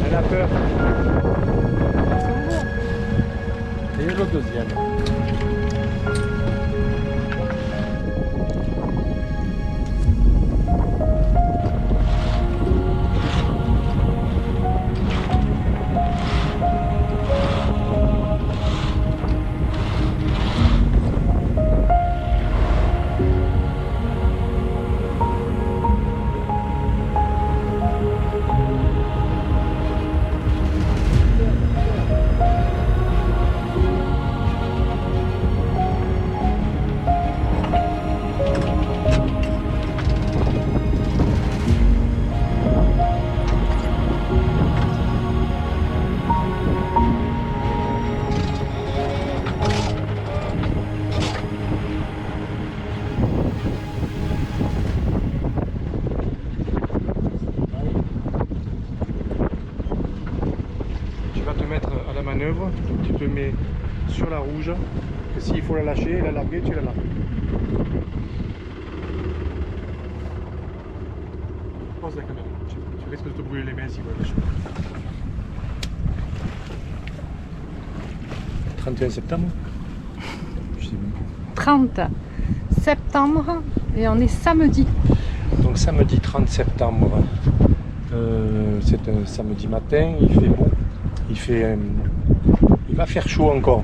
Elle a peur. Et le deuxième. À la manœuvre, tu te mets sur la rouge, que s'il faut la lâcher, la larguer, tu la largues. Pose la caméra, tu risques de te brûler les mains si vous la lâchez. 31 septembre. Je sais même plus. 30 septembre et on est samedi. Donc samedi 30 septembre, c'est un samedi matin, il fait beau. Il va faire chaud encore.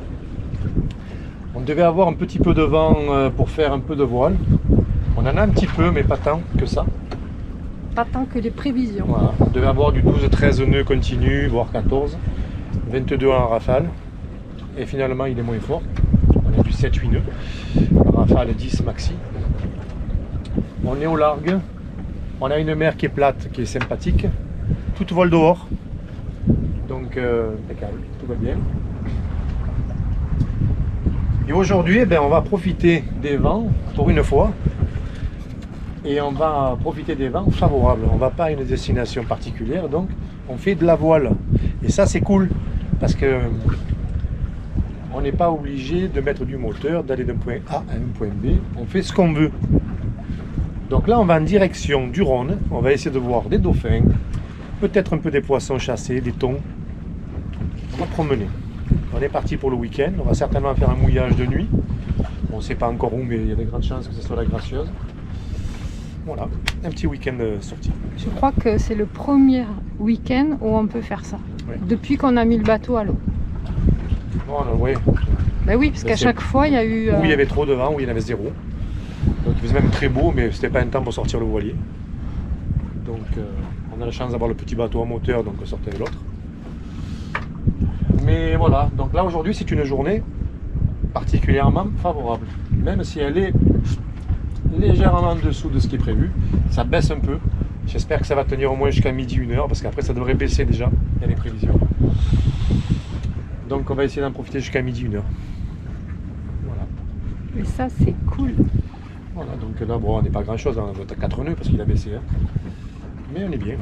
On devait avoir un petit peu de vent pour faire un peu de voile. On en a un petit peu, mais pas tant que ça. Pas tant que les prévisions. Voilà. On devait avoir du 12-13 nœuds continus, voire 14. 22 en rafale. Et finalement, il est moins fort. On a du 7-8 nœuds. Rafale 10 maxi. On est au largue. On a une mer qui est plate, qui est sympathique. Tout vole dehors. Donc, impeccable, tout va bien. Et aujourd'hui, on va profiter des vents pour une fois. Et on va profiter des vents favorables. On ne va pas à une destination particulière, donc on fait de la voile. Et ça, c'est cool, parce que on n'est pas obligé de mettre du moteur, d'aller d'un point A à un point B. On fait ce qu'on veut. Donc là, on va en direction du Rhône. On va essayer de voir des dauphins, peut-être un peu des poissons chassés, des thons. On va promener. On est parti pour le week-end. On va certainement faire un mouillage de nuit. On ne sait pas encore où, mais il y a de grandes chances que ce soit la Gracieuse. Voilà, un petit week-end sorti. Je crois que c'est le premier week-end où on peut faire ça. Oui. Depuis qu'on a mis le bateau à l'eau. Bon, oui. Ben oui, parce qu'à chaque fois, il y a eu... Où il y avait trop de vent, où il y en avait zéro. Donc il faisait même très beau, mais c'était pas un temps pour sortir le voilier. Donc on a la chance d'avoir le petit bateau à moteur, donc on sortait de l'autre. Mais voilà, donc là aujourd'hui c'est une journée particulièrement favorable. Même si elle est légèrement en dessous de ce qui est prévu, ça baisse un peu. J'espère que ça va tenir au moins jusqu'à midi, 1h, parce qu'après ça devrait baisser déjà, il y a les prévisions. Donc on va essayer d'en profiter jusqu'à midi, 1h. Voilà. Et ça, c'est cool. Voilà, donc là, bon, on n'est pas grand chose, on a 4 nœuds parce qu'il a baissé. Hein. Mais on est bien.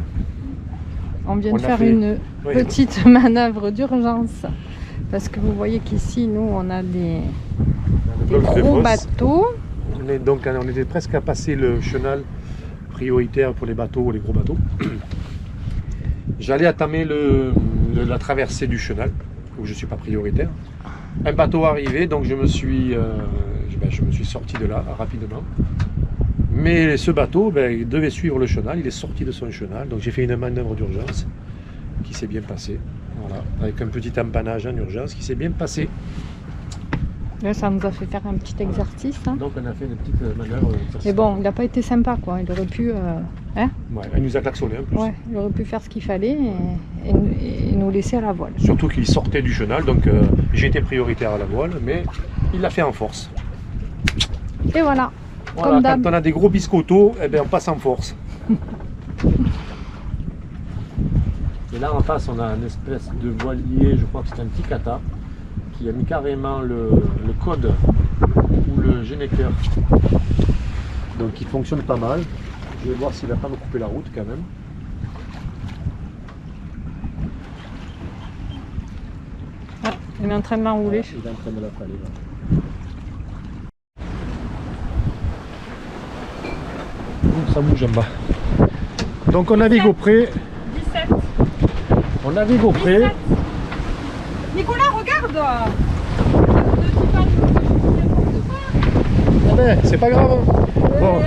On vient de faire une petite manœuvre d'urgence. Parce que vous voyez qu'ici, nous, on a des gros bateaux. On était presque à passer le chenal prioritaire pour les bateaux, les gros bateaux. J'allais attamer la traversée du chenal, où je ne suis pas prioritaire. Un bateau arrivé, donc je me suis sorti de là rapidement. Mais ce bateau, il devait suivre le chenal, il est sorti de son chenal, donc j'ai fait une manœuvre d'urgence qui s'est bien passée. Voilà, avec un petit empannage en urgence qui s'est bien passé. Là, ça nous a fait faire un petit exercice. Hein. Donc on a fait une petite manœuvre. Mais bon, il n'a pas été sympa, quoi. Il aurait pu... Ouais, il nous a klaxonné en plus. Ouais, il aurait pu faire ce qu'il fallait et nous laisser à la voile. Surtout qu'il sortait du chenal, donc j'ai été prioritaire à la voile, mais il l'a fait en force. Et voilà. Voilà, Comme d'hab. quand on a des gros biscottos, on passe en force. Et là en face, on a une espèce de voilier, je crois que c'est un petit kata, qui a mis carrément le code ou le générateur. Donc il fonctionne pas mal. Je vais voir s'il va pas me couper la route quand même. Il est en train de l'enrouler. Il est en train de la faller. Ça bouge en bas. Donc on navigue au près. 17. On navigue au près. 17. Nicolas, regarde. Ah ben, c'est pas grave. Bon.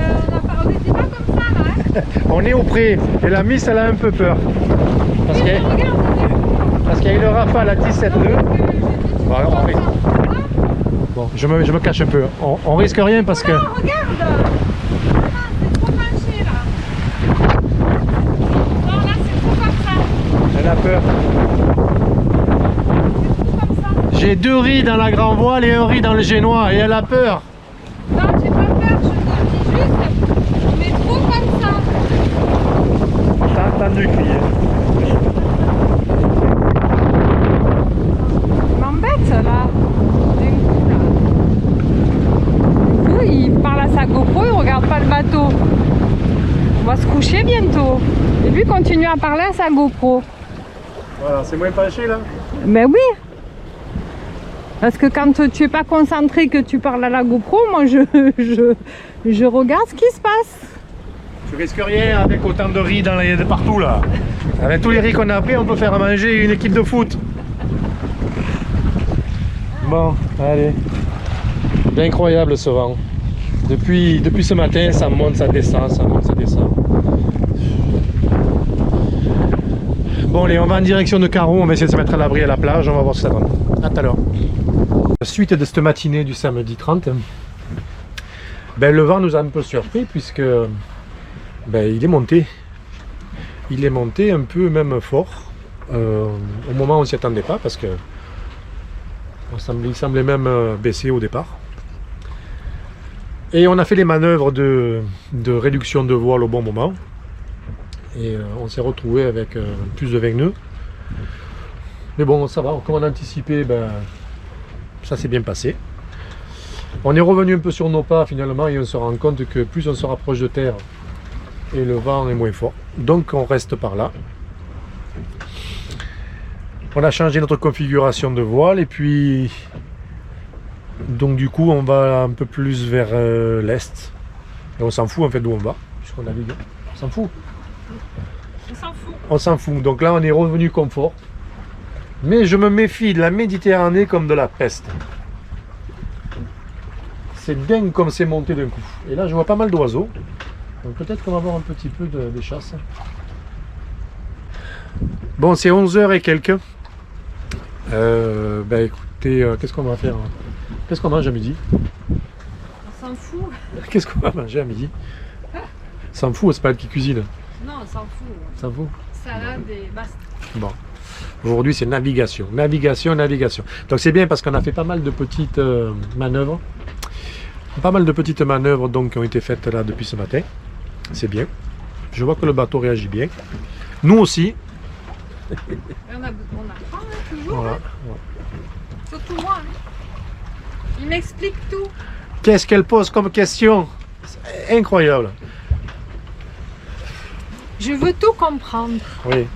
On n'était pas comme ça là. Hein. On est au près et la Miss elle a un peu peur. Parce qu'il y a une rafale à 17 nœuds. Bon, je me cache un peu. On risque rien parce que... Non, regarde. C'est trop penché là. Non, là c'est trop comme ça. Elle a peur. C'est trop comme ça. J'ai 2 riz dans la grand voile et un riz dans le génois et elle a peur. Non, j'ai pas peur, je te dis juste, mais trop comme ça. T'as entendu crier. Il m'embête là. D'un coup là. Du coup, il parle à sa GoPro, il regarde pas le bateau. On va se coucher bientôt. Et lui continue à parler à sa GoPro. Voilà, c'est moins penché là. Ben oui. Parce que quand tu es pas concentré, que tu parles à la GoPro, moi je regarde ce qui se passe. Tu risques rien avec autant de riz de partout là. Avec tous les riz qu'on a pris, on peut faire manger une équipe de foot. Bon, allez. C'est incroyable ce vent. Depuis ce matin, ça monte, ça descend, ça monte, ça descend. Bon, allez, on va en direction de Carreau, on va essayer de se mettre à l'abri à la plage, on va voir ce que ça donne. À tout à l'heure. Suite de cette matinée du samedi 30, ben, le vent nous a un peu surpris puisque ben, il est monté. Il est monté un peu même fort. Au moment où on ne s'y attendait pas parce que il semblait même baisser au départ. Et on a fait les manœuvres de réduction de voile au bon moment. Et on s'est retrouvé avec plus de 20 nœuds. Mais bon, ça va, comme on a anticipé, ben, ça s'est bien passé. On est revenu un peu sur nos pas finalement et on se rend compte que plus on se rapproche de terre et le vent est moins fort. Donc on reste par là. On a changé notre configuration de voile et puis donc du coup on va un peu plus vers l'est. Et on s'en fout en fait d'où on va, puisqu'on navigue. On s'en fout. On s'en fout. On s'en fout. Donc là on est revenu confort. Mais je me méfie de la Méditerranée comme de la peste. C'est dingue comme c'est monté d'un coup. Et là je vois pas mal d'oiseaux. Donc peut-être qu'on va avoir un petit peu de chasse. Bon, c'est 11h et quelques. Ben écoutez, qu'est-ce qu'on va faire? Qu'est-ce qu'on mange à midi? On s'en fout. Qu'est-ce qu'on va manger à midi? S'en fout, c'est pas elle qui cuisine. Non, on s'en fout. S'en fout. Salade et basta. Bon. Aujourd'hui, c'est navigation. Navigation, navigation. Donc c'est bien parce qu'on a fait pas mal de petites manœuvres. Pas mal de petites manœuvres donc, qui ont été faites là depuis ce matin. C'est bien. Je vois que le bateau réagit bien. Nous aussi. On apprend toujours. Voilà. Hein. Surtout moi. Hein. Il m'explique tout. Qu'est-ce qu'elle pose comme question? C'est incroyable. Je veux tout comprendre. Oui.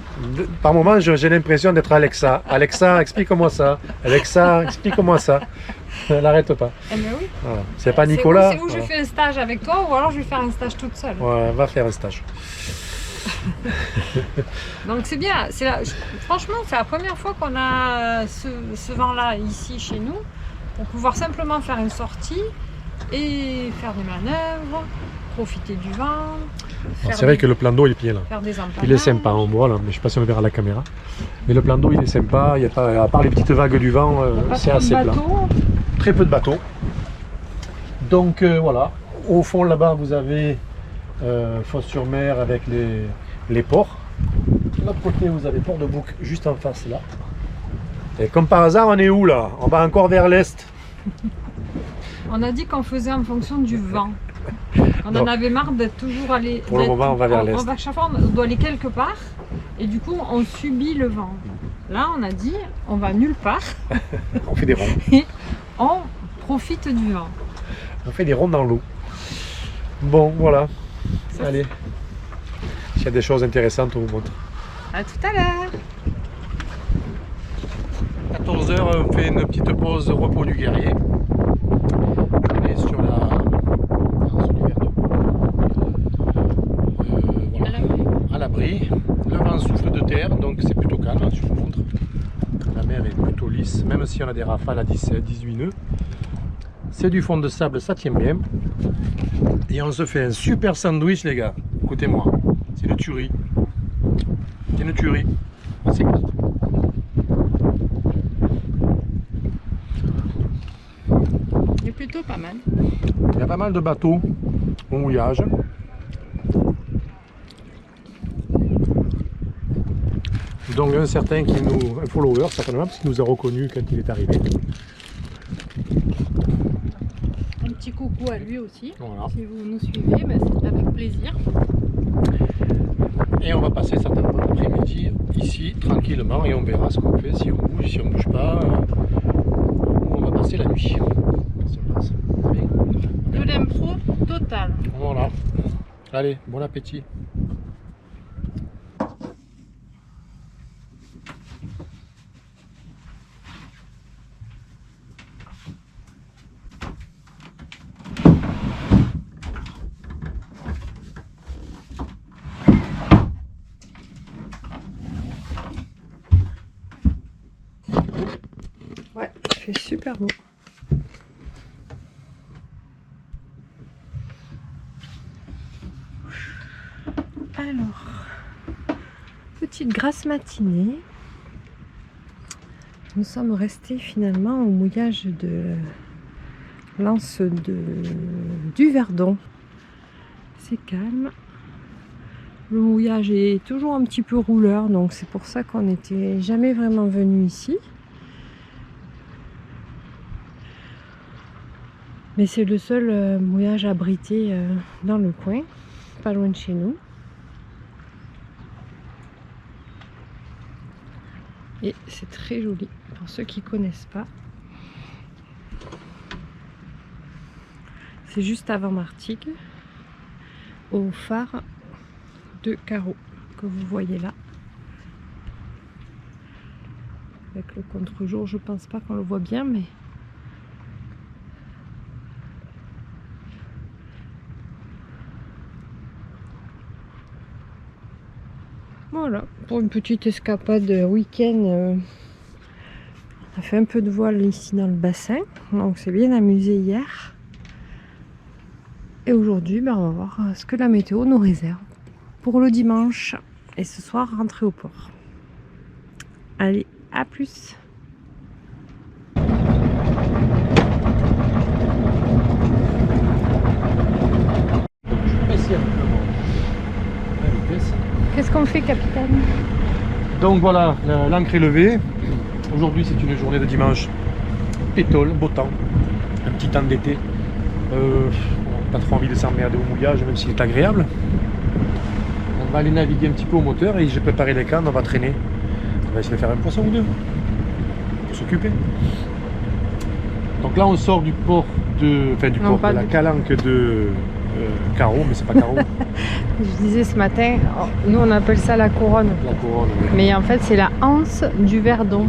Par moments, j'ai l'impression d'être Alexa. Alexa, explique-moi ça. Alexa, explique-moi ça. Elle n'arrête pas. Eh ben oui. Voilà. C'est pas Nicolas. C'est où je fais un stage avec toi ou alors je vais faire un stage toute seule. Ouais, va faire un stage. Donc c'est bien. Franchement, c'est la première fois qu'on a ce vent-là ici chez nous pour pouvoir simplement faire une sortie et faire des manœuvres, profiter du vent. C'est vrai que le plan d'eau il est bien là. Faire des empanages. Il est sympa, on voit là, mais je ne sais pas si on le verra à la caméra. Mais le plan d'eau il est sympa, il y a pas, à part les petites vagues du vent, c'est assez plat. Très peu de bateaux. Donc voilà, au fond là-bas vous avez Fos-sur-Mer avec les ports. De l'autre côté vous avez Port-de-Bouc juste en face là. Et comme par hasard on est où là? On va encore vers l'est. On a dit qu'on faisait en fonction du vent. On en avait marre d'être toujours allé. Pour le moment on va vers l'est. Chaque fois on doit aller quelque part et du coup on subit le vent. Là on a dit on va nulle part. On fait des ronds. Et on profite du vent. On fait des ronds dans l'eau. Bon voilà. Allez. S'il y a des choses intéressantes on vous montre. À tout à l'heure. 14 h, on fait une petite pause de repos du guerrier. On est sur la... sur du Verdon. Voilà. À l'abri. Le vent souffle de terre, donc c'est plutôt calme, hein, je vous montre. La mer est plutôt lisse, même si on a des rafales à 17, 18 nœuds. C'est du fond de sable, ça tient bien. Et on se fait un super sandwich, les gars. Écoutez-moi, c'est une tuerie. C'est une tuerie. On s'éclate. C'est plutôt pas mal. Il y a pas mal de bateaux au mouillage. Donc un certain qui nous, un follower certainement, parce qu'il nous a reconnu quand il est arrivé. Un petit coucou à lui aussi. Voilà. Si vous nous suivez, ben c'est avec plaisir. Et on va passer certainement l'après-midi ici tranquillement et on verra ce qu'on fait, si on bouge pas, on va passer la nuit. De l'impro total. Voilà. Allez, bon appétit. Ouais, il fait super beau. Alors, petite grasse matinée. Nous sommes restés finalement au mouillage de l'anse du Verdon. C'est calme. Le mouillage est toujours un petit peu rouleur, donc c'est pour ça qu'on n'était jamais vraiment venu ici. Mais c'est le seul mouillage abrité dans le coin, pas loin de chez nous. Et c'est très joli pour ceux qui ne connaissent pas. C'est juste avant Martigues, au phare de Carreau que vous voyez là. Avec le contre-jour, je pense pas qu'on le voit bien, mais voilà, pour une petite escapade week-end, on a fait un peu de voile ici dans le bassin, donc c'est bien amusé hier. Et aujourd'hui, ben, on va voir ce que la météo nous réserve pour le dimanche et ce soir rentrer au port. Allez, à plus! Qu'est-ce qu'on fait, capitaine? Donc voilà, l'ancre est levée. Aujourd'hui c'est une journée de dimanche. Pétole, beau temps, un petit temps d'été. Pas trop envie de s'emmerder au mouillage, même s'il est agréable. On va aller naviguer un petit peu au moteur et j'ai préparé les cannes, on va traîner. On va essayer de faire un poisson ou deux pour s'occuper. Donc là on sort du port de, enfin du port de la calanque de Carreau, mais c'est pas Carreau. Je disais ce matin, nous on appelle ça la couronne. La couronne, oui. Mais en fait c'est la anse du Verdon.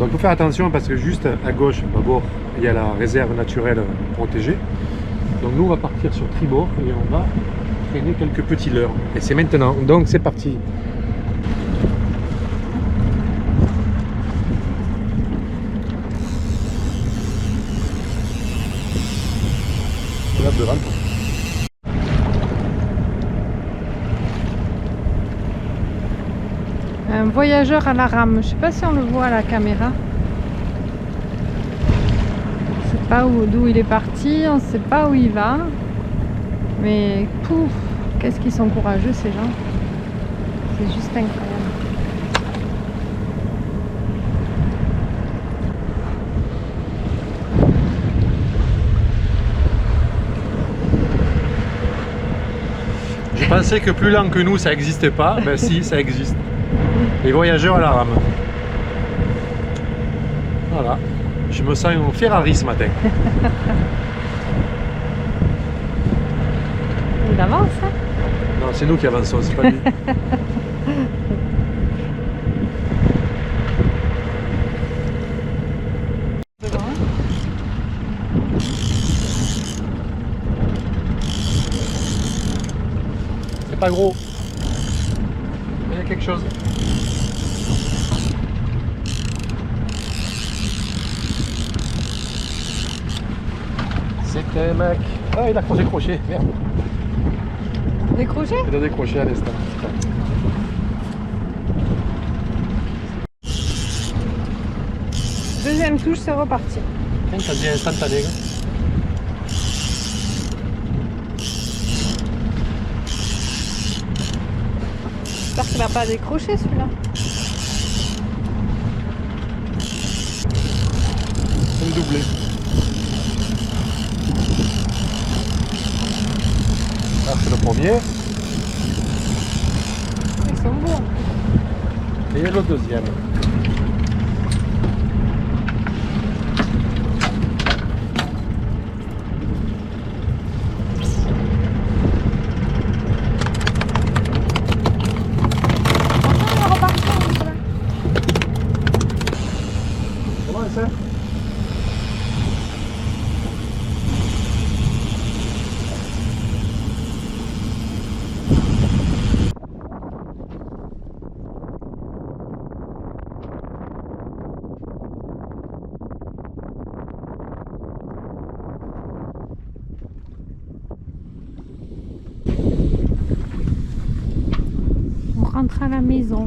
Donc il faut faire attention parce que juste à gauche, à bord, il y a la réserve naturelle protégée. Donc nous on va partir sur tribord et on va traîner quelques petits leurres. Et c'est maintenant, donc c'est parti. Regarde devant. Un voyageur à la rame, je sais pas si on le voit à la caméra. Je sais pas d'où il est parti, on sait pas où il va. Mais pouf, qu'est-ce qu'ils sont courageux ces gens. C'est juste incroyable. Je pensais que plus lent que nous ça n'existait pas, ben si, ça existe. Les voyageurs à la rame. Voilà. Je me sens en Ferrari ce matin. Il avance, hein? Non, c'est nous qui avançons, c'est pas lui. pas gros. Il y a quelque chose. C'est un mec. Ah, il a décroché. Merde. Décroché? Il a décroché à l'instant. Deuxième touche, c'est reparti. Tiens, ça dit instantané. J'espère qu'il va pas décrocher celui-là. Un doublé. Ah, c'est le premier. Ils sont bons. Et le deuxième. Comment c'est? On rentre à la maison.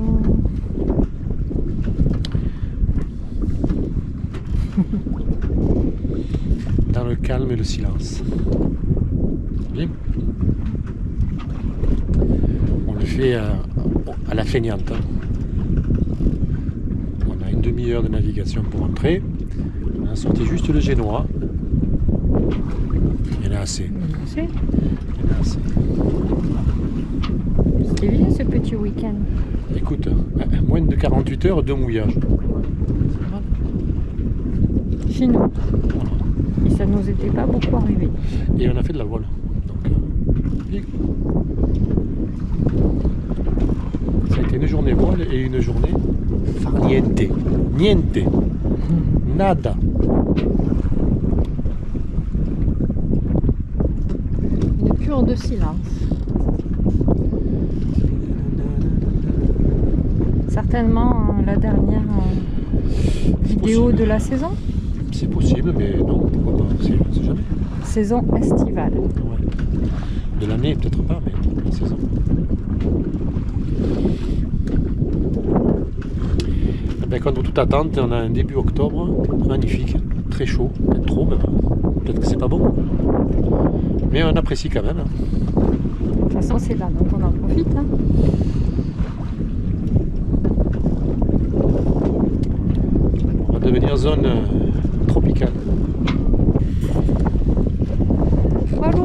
Dans le calme et le silence. Bien. On le fait à la feignante. On a une demi-heure de navigation pour entrer. On a sorti juste le génois. Il y en a assez. C'est Il y en a assez. bien ce petit week-end. Écoute, moins de 48 heures de mouillage. Chez nous. Et ça nous était pas beaucoup arrivé. Et on a fait de la voile. Donc, bien. Ça a été une journée voile et une journée farniente. Niente. Nada. Une cure de silence. Certainement la dernière vidéo de la saison. C'est possible, mais non, pourquoi pas, on sait jamais. Saison estivale. Ouais. De l'année, peut-être pas, mais de la saison. Eh bien, contre toute attente, on a un début octobre magnifique, très chaud, peut-être trop même. Peut-être que c'est pas bon. Mais on apprécie quand même. De toute façon, c'est là, donc on en profite. Hein. On va devenir zone tropicale.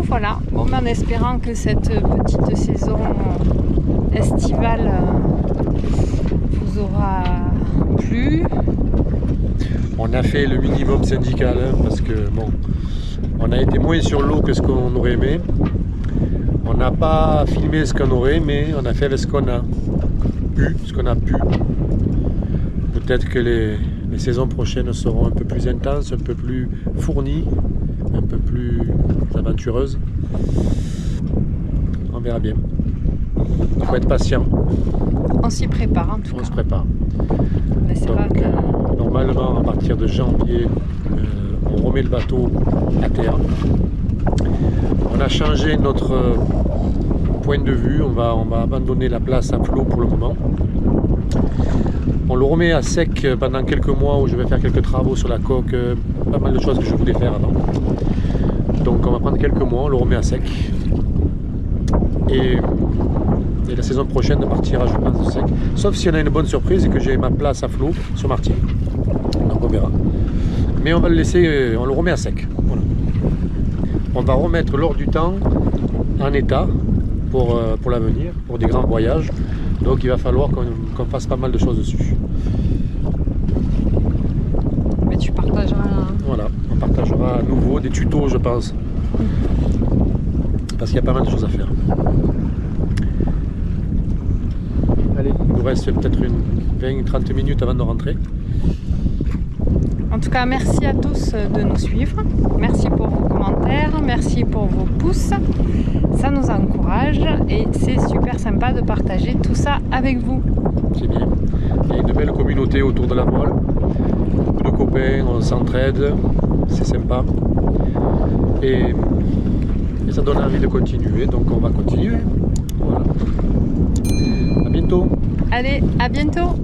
Voilà. Bon, en espérant que cette petite saison estivale vous aura plu. On a fait le minimum syndical hein, parce que bon, on a été moins sur l'eau que ce qu'on aurait aimé. On n'a pas filmé ce qu'on aurait aimé, on a fait avec ce qu'on a eu, ce qu'on a pu. Peut-être que les saisons prochaines seront un peu plus intenses, un peu plus fournies, un peu plus aventureuses. On verra bien. Il faut être patient. On s'y prépare en tout cas. On se prépare. Mais c'est Donc, vrai que... normalement, à partir de janvier, on remet le bateau à terre. On a changé notre point de vue. On va abandonner la place à flot pour le moment. On le remet à sec pendant quelques mois où je vais faire quelques travaux sur la coque, pas mal de choses que je voulais faire avant. Donc on va prendre quelques mois, on le remet à sec. Et la saison prochaine partira, je pense, de sec. Sauf si on a une bonne surprise et que j'ai ma place à flot sur Martine. Donc on verra. Mais on va le laisser, on le remet à sec. Voilà. On va remettre l'or du temps en état pour l'avenir, pour des grands voyages. Donc il va falloir qu'on fasse pas mal de choses dessus. Mais tu partageras... Voilà, on partagera à nouveau des tutos, je pense. Parce qu'il y a pas mal de choses à faire. Allez, il nous reste peut-être une 20-30 minutes avant de rentrer. En tout cas, merci à tous de nous suivre. Merci pour vos commentaires. commentaires, merci pour vos pouces. Ça nous encourage et c'est super sympa de partager tout ça avec vous. C'est bien. Il y a une belle communauté autour de la voile. Beaucoup de copains, on s'entraide, c'est sympa. Et ça donne envie de continuer, donc on va continuer. Voilà. À bientôt. Allez, à bientôt!